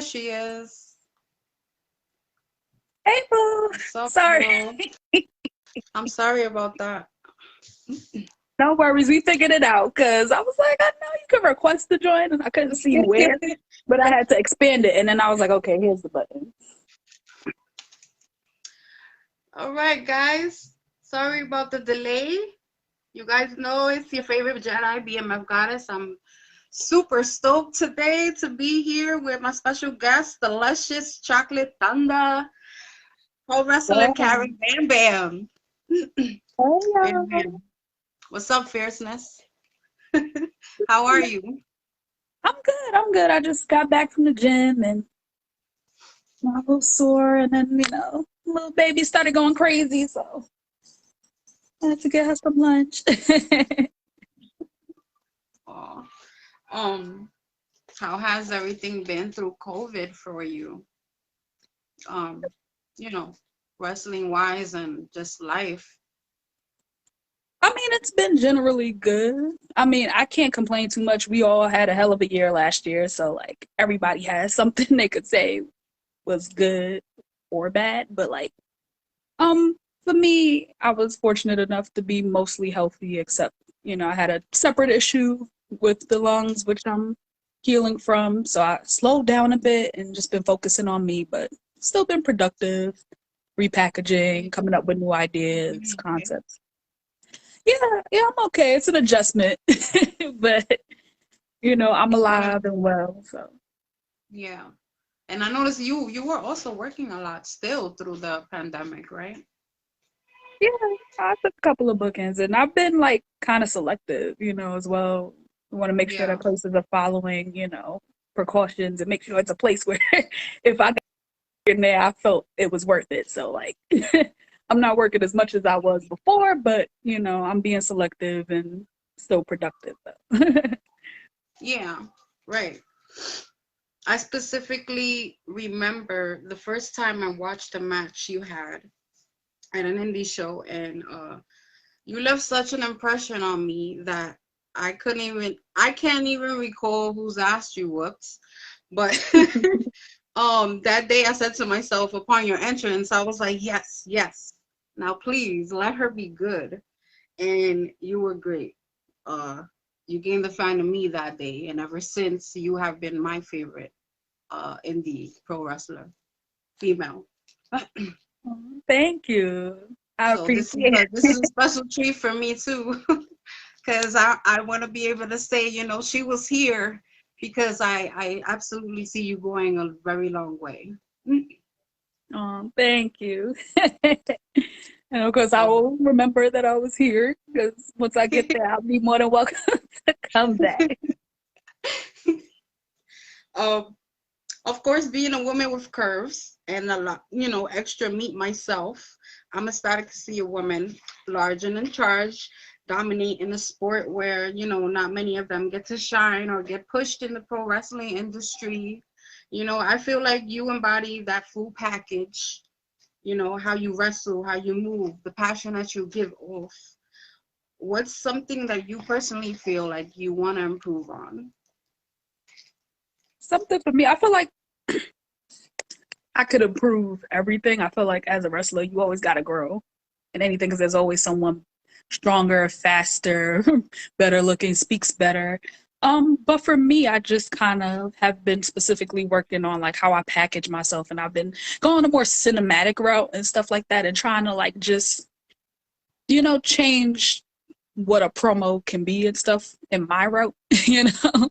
she is. Hey, boo. What's up, Sorry. bro? I'm sorry about that. No worries. We figured it out because I was like, I know you can request to join, and I couldn't see where, but I had to expand it. And then I was like, okay, here's the button. All right, guys. Sorry about the delay. You guys know it's your favorite Jedi, BMF Goddess. I'm super stoked today to be here with my special guest, the luscious chocolate thunder, pro wrestler Yeah. Karen Bam Bam. Hey, Bam y'all. Bam. What's up, fierceness? How are you? I'm good. I'm good. I just got back from the gym and I'm a little sore. And then, little baby started going crazy. So I had to get her some lunch. Oh, um, how has everything been through COVID for you? Um, you know, wrestling wise and just life. I mean, it's been generally good. I mean, I can't complain too much. We all had a hell of a year last year. So, like, everybody has something they could say was good or bad. But, like, um, for me, I was fortunate enough to be mostly healthy, except, I had a separate issue with the lungs, which I'm healing from. So I slowed down a bit and just been focusing on me, but still been productive, repackaging, coming up with new ideas, concepts. Yeah, I'm okay. It's an adjustment, but I'm alive and well. So Yeah. And I noticed you were also working a lot still through the pandemic, right? yeah, I took a couple of bookings, and I've been like kind of selective, as well. I want to make sure Yeah. that places are following, precautions, and make sure it's a place where if I got in there, I felt it was worth it. So like, I'm not working as much as I was before, but I'm being selective and still productive though. Yeah. Right. I specifically remember the first time I watched a match you had at an indie show, and you left such an impression on me that I can't even recall whose ass you whooped. But that day I said to myself upon your entrance, I was like, yes, yes. Now please let her be good. And you were great. Uh you gained the fan of me that day, and ever since you have been my favorite indie pro wrestler, female. Thank you. I So appreciate this is it. a special treat for me too. Because I want to be able to say, she was here because I absolutely see you going a very long way. Thank you. And of course, I Um, will remember that I was here because once I get there, I'll be more than welcome to come back. um, of course, being a woman with curves and a lot, extra meat myself, I'm ecstatic to see a woman large and in charge dominate in a sport where, not many of them get to shine or get pushed in the pro wrestling industry. I feel like you embody that full package, how you wrestle, how you move, the passion that you give off. What's something that you personally feel like you want to improve on? Something for me, I feel like I could improve everything. I feel like as a wrestler, you always got to grow in anything because there's always someone stronger, faster, better looking, speaks better. But for me, I just kind of have been specifically working on like how I package myself, and I've been going a more cinematic route and stuff like that, and trying to like just change what a promo can be and stuff in my route. you know,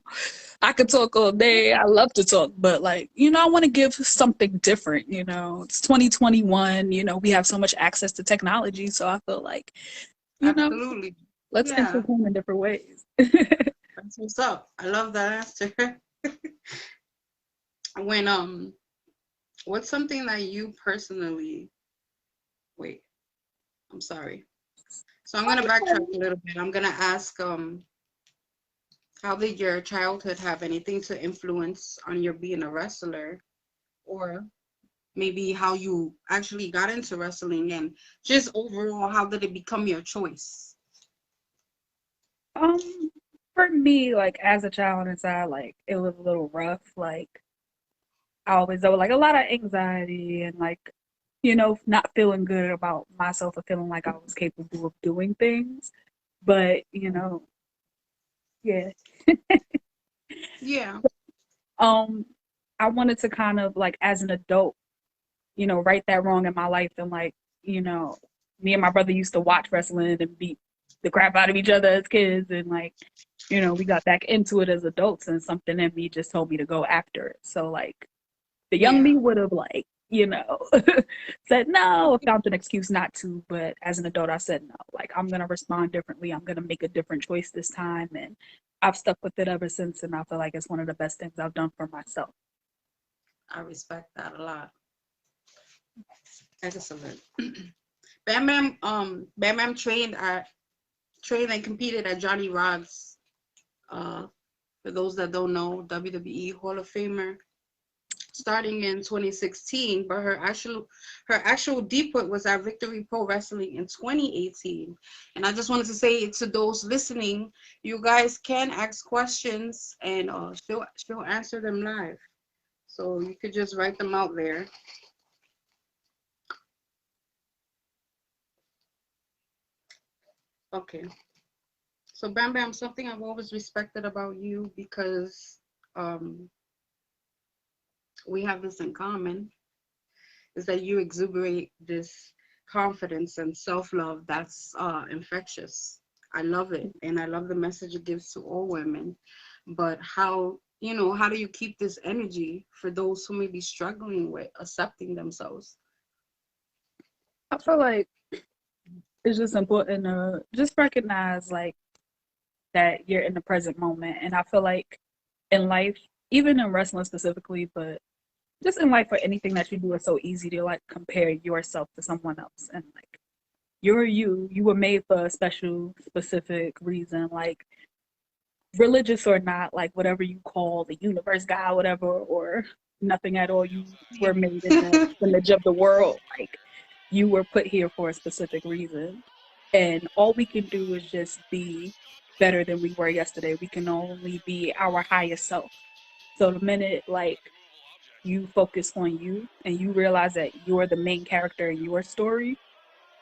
I could talk all day. I love to talk, but like, I want to give something different. It's 2021. We have so much access to technology. So I feel like, you know, Absolutely. let's Yeah, entertain in different ways. that's what's up. I love that answer. When what's something that you personally wait, I'm sorry. So I'm gonna backtrack a little bit. I'm gonna ask how did your childhood have anything to influence on your being a wrestler, or maybe how you actually got into wrestling, and just overall how did it become your choice? um, for me, like as a child inside, like it was a little rough. Like I always there was like a lot of anxiety and like, not feeling good about myself or feeling like I was capable of doing things. But, yeah. Yeah. Um, I wanted to kind of like as an adult, right that wrong in my life and like, you know, me and my brother used to watch wrestling and beat the crap out of each other as kids and like, we got back into it as adults and something in me just told me to go after it. So like the young Yeah. me would have like, said no or found an excuse not to, but as an adult I said no. Like I'm gonna respond differently. I'm gonna make a different choice this time and I've stuck with it ever since and I feel like it's one of the best things I've done for myself. I respect that a lot. Excellent. Bam Bam trained and competed at Johnny Rod's. Uh, for those that don't know, WWE Hall of Famer, starting in 2016, but her actual debut was at Victory Pro Wrestling in 2018. And I just wanted to say to those listening, you guys can ask questions and she'll answer them live. So you could just write them out there. Okay. So Bam Bam, something I've always respected about you because um we have this in common is that you exuberate this confidence and self-love that's infectious. I love it, and I love the message it gives to all women. But how do you keep this energy for those who may be struggling with accepting themselves? I feel like it's just important to just recognize like that you're in the present moment. And I feel like in life, even in wrestling specifically, but just in life for anything that you do, it's so easy to like compare yourself to someone else. And like you're you, you were made for a special, specific reason, like religious or not, like whatever you call the universe, God, whatever, or nothing at all. You were made in the image of the world. Like you were put here for a specific reason. And all we can do is just be better than we were yesterday. We can only be our highest self. So the minute like you focus on you and you realize that you're the main character in your story,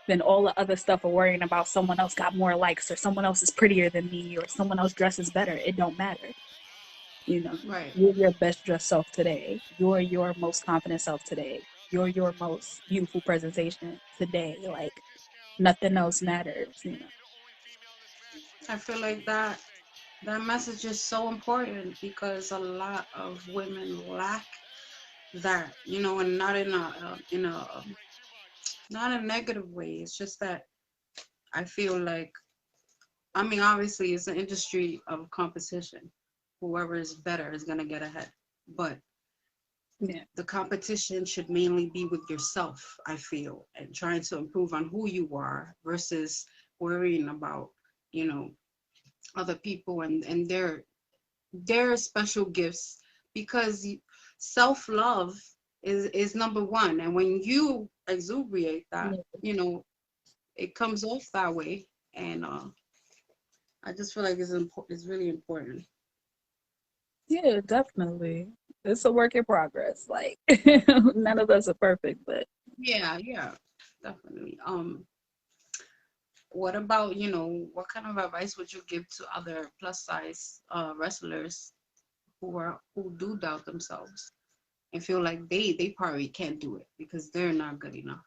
then all the other stuff of worrying about someone else got more likes or someone else is prettier than me or someone else dresses better, it don't matter. You know, Right. you're your best dressed self today. You're your most confident self today. You're your most beautiful presentation today. Like nothing else matters. I feel like that message is so important because a lot of women lack that, and not in a not in a negative way. It's just that I feel like, I mean, obviously, it's an industry of competition. Whoever is better is gonna get ahead, but Yeah. the competition should mainly be with yourself. I feel, and trying to improve on who you are versus worrying about, you know, other people and their special gifts because self love is number one, and when you exuberate that, Yeah. it comes off that way, and I just feel like it's really important. Yeah, definitely. It's a work in progress. Like none of us are perfect, but Yeah, yeah, definitely. What about, what kind of advice would you give to other plus size wrestlers who do doubt themselves and feel like they probably can't do it because they're not good enough?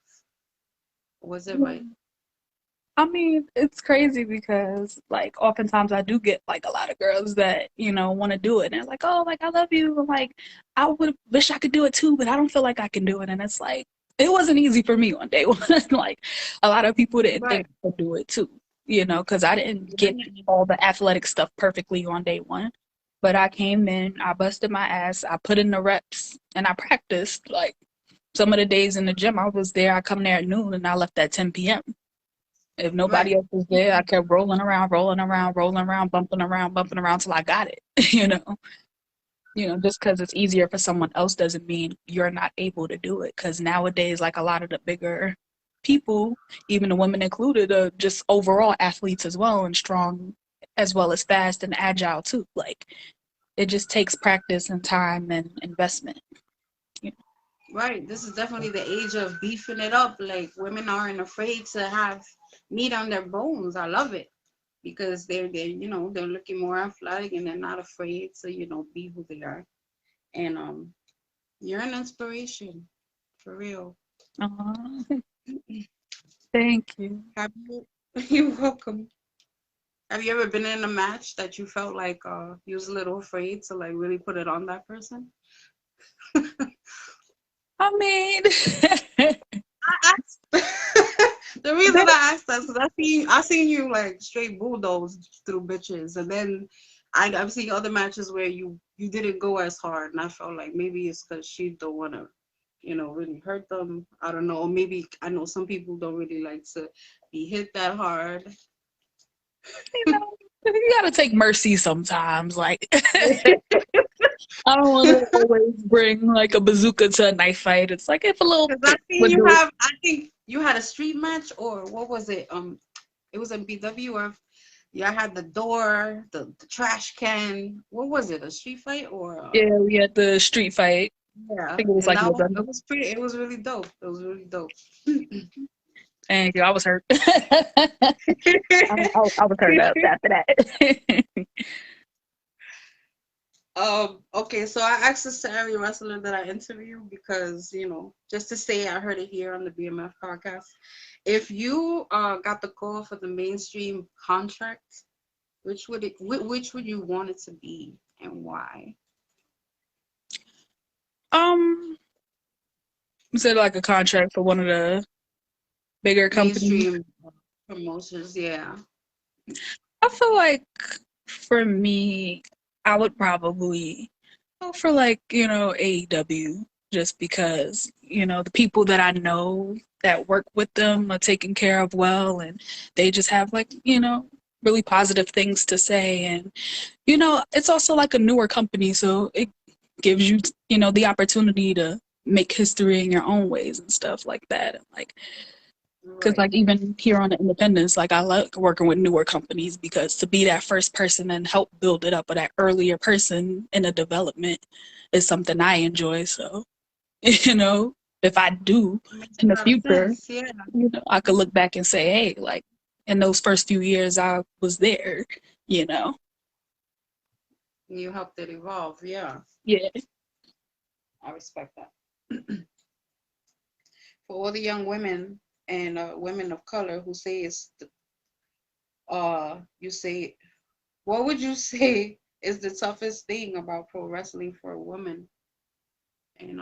What's advice? I mean, it's crazy because like oftentimes I do get like a lot of girls that, want to do it and they're like, "Oh, like I love you." I'm like, "I would wish I could do it too, but I don't feel like I can do it." And it's like it wasn't easy for me on day one. Like a lot of people didn't Right. think I could do it too, because I didn't get all the athletic stuff perfectly on day one. But I came in, I busted my ass, I put in the reps, and I practiced. Like some of the days in the gym, I was there. I come there at noon and I left at 10 p.m. If nobody Right. else was there, I kept rolling around, rolling around, rolling around, bumping around till I got it. Just because it's easier for someone else doesn't mean you're not able to do it. Because nowadays, like a lot of the bigger people, even the women included, are just overall athletes as well and strong, as well as fast and agile too. Like it just takes practice and time and investment. Right. This is definitely the age of beefing it up. Like women aren't afraid to have meat on their bones. I love it because they're looking more athletic and they're not afraid to be who they are. And you're an inspiration for real. Aw, thank you. Have you? You're welcome. Have you ever been in a match that you felt like you was a little afraid to like really put it on that person? I mean, I the reason I asked that is because I seen you like straight bulldoze through bitches, and then I've seen other matches where you didn't go as hard, and I felt like maybe it's because she don't want to, really hurt them. I don't know, or maybe I know some people don't really like to be hit that hard. you know, you gotta take mercy sometimes. Like, I don't want to always bring like a bazooka to a knife fight. It's like if a little Because I bit seen would you do it. have, I think you had a street match, or what was it? It was in BWF. Yeah, I had the door, the trash can. What was it? A street fight or Yeah, we had the street fight. I yeah? think it was And like that one, November. it was pretty. It was really dope. It was really dope. Thank you. I was hurt. I was hurt up after that. Okay, so I asked this to every wrestler that I interview because just to say I heard it here on the BMF podcast. If you got the call for the mainstream contract, which would you want it to be and why? um, you said like a contract for one of the bigger companies. Mainstream promotions, yeah. I feel like for me, I would probably go for like, AEW just because, the people that I know that work with them are taken care of well and they just have like, really positive things to say. And, it's also like a newer company, so it gives you, the opportunity to make history in your own ways and stuff like that. And like, because Right. like even here on the independence, like I like working with newer companies because to be that first person and help build it up, or that earlier person in the development is something I enjoy. So, you know, if I do Makes in the a lot of future, sense. Yeah. I could look back and say, hey, like in those first few years I was there, you know. You helped it evolve. Yeah. Yeah. I respect that. For all the young women and women of color who say you say, what would you say is the toughest thing about pro wrestling for a woman? And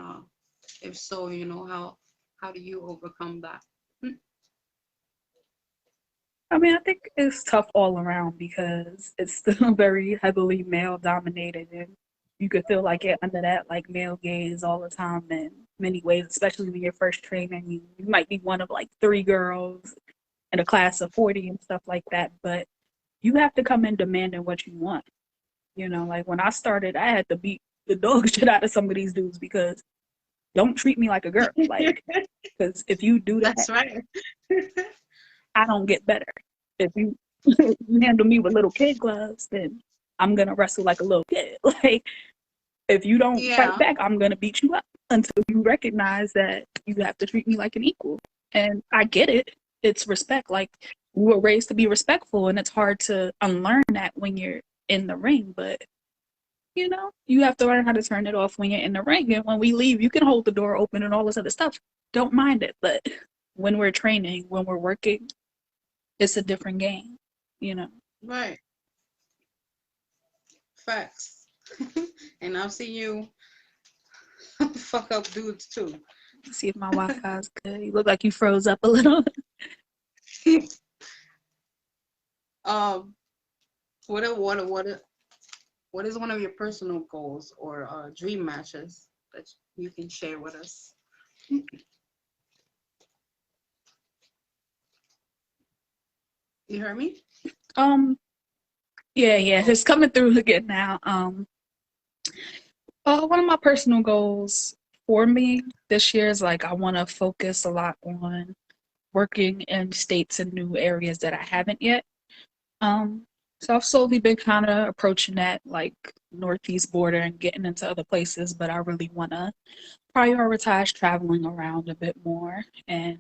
if so, how do you overcome that? I mean, I think it's tough all around because it's still very heavily male dominated, and you could feel like it under that like male gaze all the time in many ways, especially when you're first training. You might be one of like three girls in a class of 40 and stuff like that, but you have to come in demanding what you want. Like when I started, I had to beat the dog shit out of some of these dudes because don't treat me like a girl. Like, because if you do that, That's right. I don't get better. If you you handle me with little kid gloves, then I'm gonna wrestle like a little kid. Like if you don't fight Yeah. back, I'm gonna beat you up until you recognize that you have to treat me like an equal. And I get it. It's respect. Like we were raised to be respectful, and it's hard to unlearn that when you're in the ring. But you have to learn how to turn it off when you're in the ring. And when we leave, you can hold the door open and all this other stuff. Don't mind it. But when we're training, when we're working, it's a different game, you know. Right. Facts. And I've seen you fuck up dudes too. See if my Wi-Fi is good. You look like you froze up a little. um, what is one of your personal goals or dream matches that you can share with us? You heard me? um, yeah, Oh, it's coming through again now. One of my personal goals for me this year is like I want to focus a lot on working in states and new areas that I haven't yet. Um, So I've slowly been kind of approaching that like northeast border and getting into other places, but I really want to prioritize traveling around a bit more. And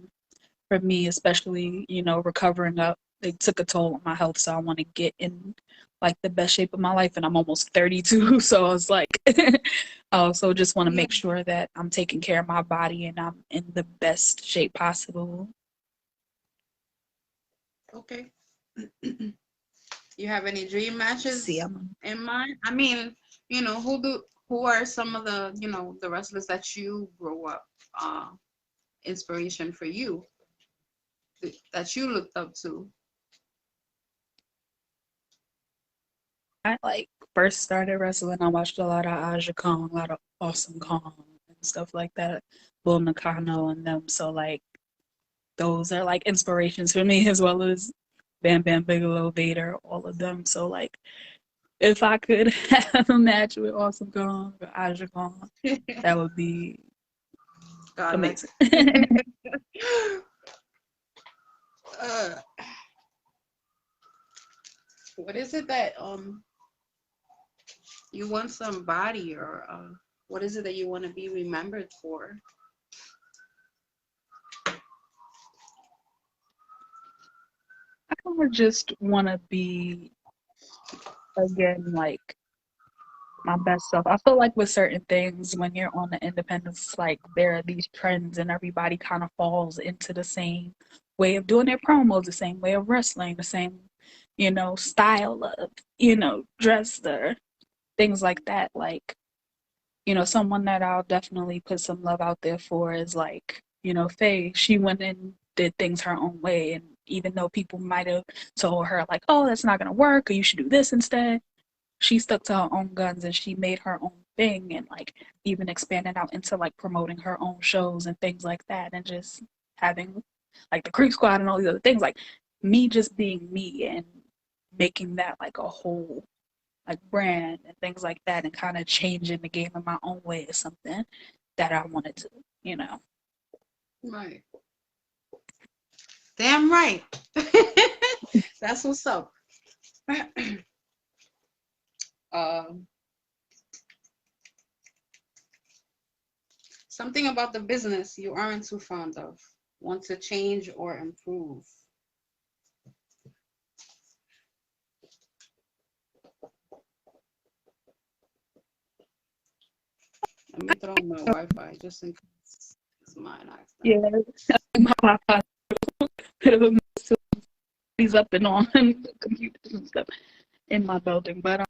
for me, especially, recovering up, it took a toll on my health. So I want to get in like the best shape of my life. And I'm almost 32. So I was like, I also just want to Yeah. make sure that I'm taking care of my body and I'm in the best shape possible. Okay. You have any dream See, matches I'm in mind? I mean, who are some of the, the wrestlers that you grew up inspiration for you that you looked up to? I like first started wrestling. I watched a lot of Aja Kong, a lot of Awesome Kong and stuff like that. Bull Nakano and them. So like those are like inspirations for me as well as Bam Bam Bigelow, Vader, all of them. So like if I could have a match with Awesome Kong or Aja Kong, that would be God, like, amazing. uh, what is it that you want somebody or what is it that you want to be remembered for? I kind of just want to be again like my best self. I feel like with certain things, when you're on the independence, like there are these trends and everybody kind of falls into the same way of doing their promos, the same way of wrestling, the same, style of, dress or things like that. Like, someone that I'll definitely put some love out there for is like, Faye. She went and did things her own way. And even though people might have told her, like, oh, that's not going to work, or you should do this instead, she stuck to her own guns and she made her own thing and like even expanded out into like promoting her own shows and things like that and just having like the Creep Squad and all these other things. Like me just being me and making that like a whole like brand and things like that and kind of changing the game in my own way is something that I wanted to, you know. Right. Damn right. That's what's up. um, Something about the business you aren't too fond of. Want to change or improve. Let me throw on my Wi-Fi just in case it's mine Yeah, accidentally. my Wi-Fi bit of a mess too. He's up and on computers and stuff in my building, but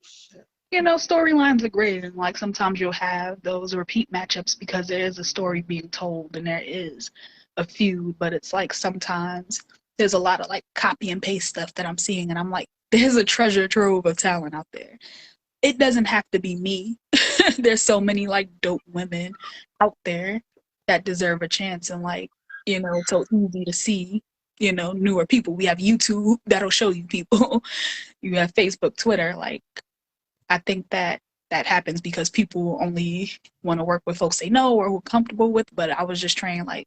Shit. storylines are great, and like sometimes you'll have those repeat matchups because there is a story being told and there is a feud, but it's like sometimes there's a lot of like copy and paste stuff that I'm seeing, and I'm like, there's a treasure trove of talent out there. It doesn't have to be me. There's so many like dope women out there that deserve a chance, and like, it's so easy to see, newer people. We have YouTube that'll show you people. You have Facebook, Twitter, like I think that that happens because people only want to work with folks they know or who are comfortable with. But I was just trained like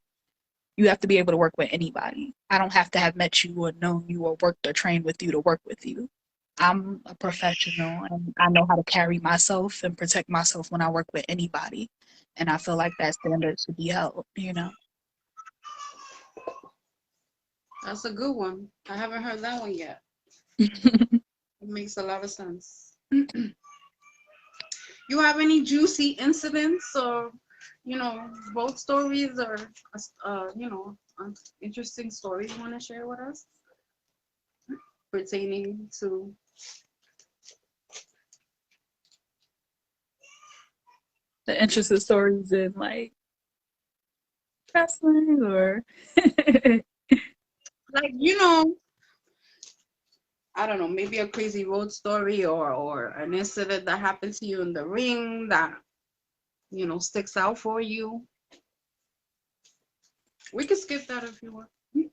you have to be able to work with anybody. I don't have to have met you or known you or worked or trained with you to work with you. I'm a professional and I know how to carry myself and protect myself when I work with anybody. And I feel like that standard should be held. That's a good one. I haven't heard that one yet. It makes a lot of sense. You have any juicy incidents or, both stories or, an interesting story you want to share with us pertaining to? The interesting stories in like wrestling or Like, I don't know, maybe a crazy road story or an incident that happened to you in the ring that, sticks out for you. We could skip that if you want. yeah,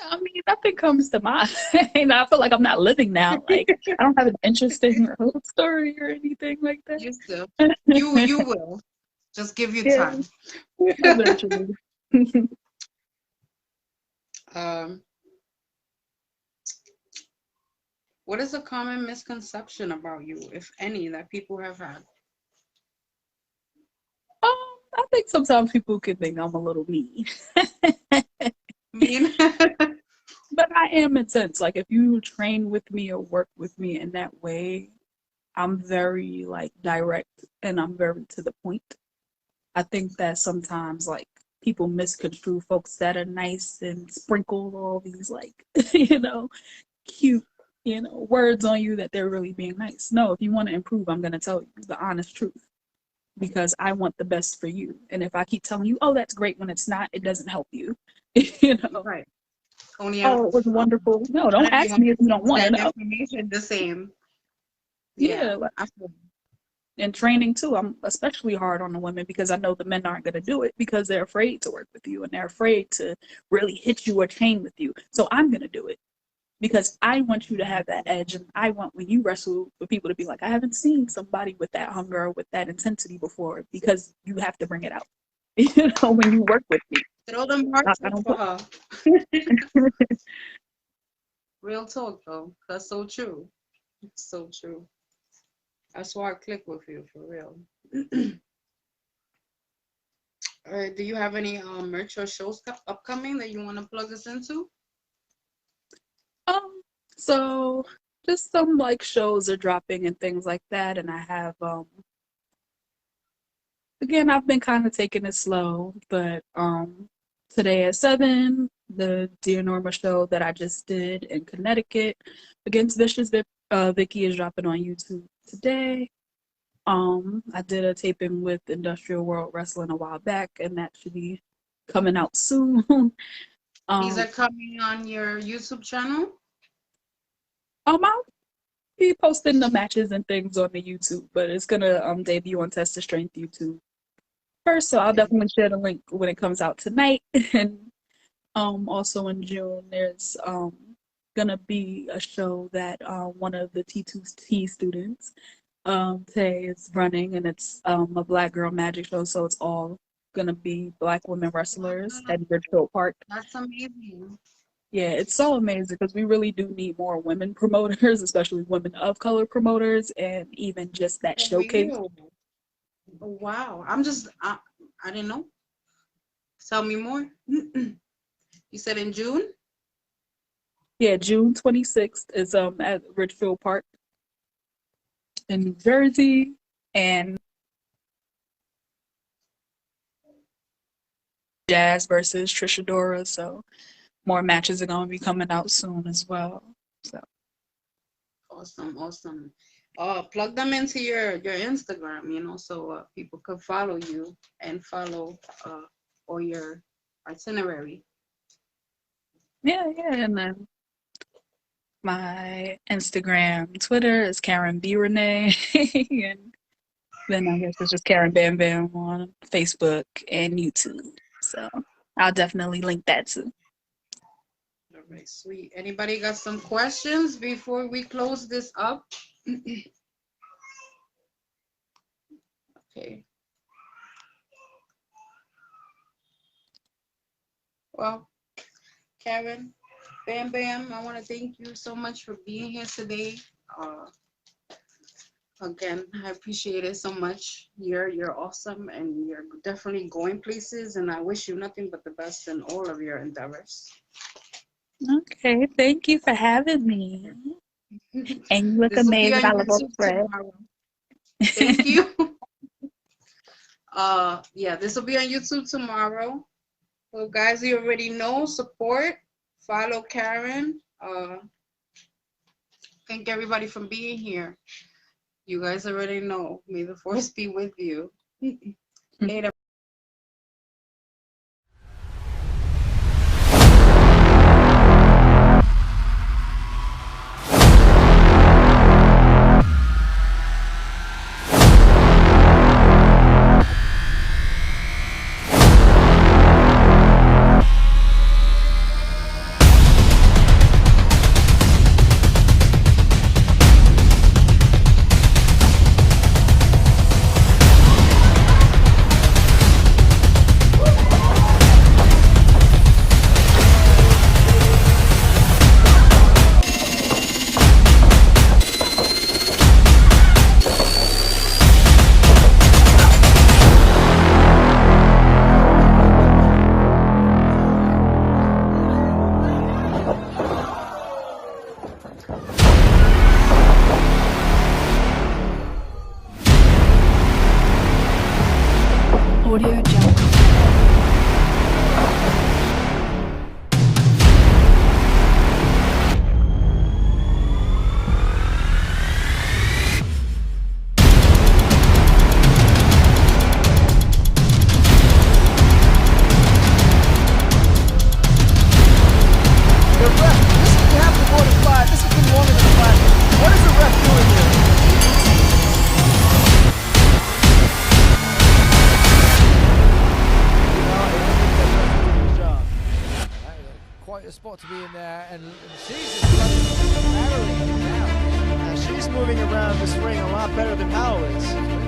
I mean, nothing comes to mind. I feel like I'm not living now. Like, I don't have an interesting road story or anything like that. You still, you will. Just give you Yeah, time. eventually. um, what is a common misconception about you, if any, that people have had? I think sometimes people can think I'm a little mean, Mean? but I am intense. Like if you train with me or work with me in that way, I'm very like direct and I'm very to the point. I think that sometimes like people misconstrue folks that are nice and sprinkle all these like you know cute words on you that they're really being nice. No, if you want to improve, I'm going to tell you the honest truth because I want the best for you. And if I keep telling you, oh, that's great when it's not, it doesn't help you. you know, Right. Only oh, it was wonderful. No, one don't of you ask me if you don't understands want to that know. information the same. Yeah. Yeah, like, I feel in training too, I'm especially hard on the women because I know the men aren't going to do it because they're afraid to work with you and they're afraid to really hit you or chain with you. So I'm going to do it because I want you to have that edge. And I want when you wrestle for people to be like, I haven't seen somebody with that hunger or with that intensity before because you have to bring it out. When you work with me, throw them hearts I up don't for put. her. Real talk though. That's so true. It's so true. That's why I click with you for real. All right. Do you have any merch or shows upcoming that you want to plug us into? um, so just some like shows are dropping and things like that, and I have again I've been kind of taking it slow, but today at 7, the Dear Norma show that I just did in Connecticut against Vicky is dropping on YouTube today. I did a taping with Industrial World Wrestling a while back, and that should be coming out soon. These are um, coming on your YouTube channel. I'll be posting the matches and things on the YouTube, but it's gonna debut on Test of Strength YouTube first, so I'll Okay. definitely share the link when it comes out tonight. And also in June, there's gonna be a show that one of the T2T students today is running, and it's a Black Girl Magic show, so it's all gonna be Black women wrestlers Wow, at Ridgefield Park. that's amazing. Yeah, it's so amazing because we really do need more women promoters, especially women of color promoters, and even just that For showcase. real. Oh, wow. I didn't know. Tell me more. You said in June? Yeah, June 26th is at Ridgefield Park in New Jersey, and Jazz versus Trisha Dora. So more matches are gonna be coming out soon as well. So Awesome, awesome. Plug them into your Instagram, so people could follow you and follow or your itinerary. yeah, and then my Instagram, Twitter is Karen B Renee, and then I guess it's just Karen Bam Bam on Facebook and YouTube. So I'll definitely link that too. All right, sweet. Anybody got some questions before we close this up? Okay. Well, Karen, Bam Bam, I want to thank you so much for being here today. Uh, Again, I appreciate it so much. You're awesome and you're definitely going places, and I wish you nothing but the best in all of your endeavors. Okay, thank you for having me. And you look This will be amazing. on I love all the YouTube spread. tomorrow. Thank you. Yeah, this will be on YouTube tomorrow. So guys, you already know, support, follow Karen. Thank everybody for being here. You guys already know. May the force be with you. Later. moving around this ring a lot better than Howell is.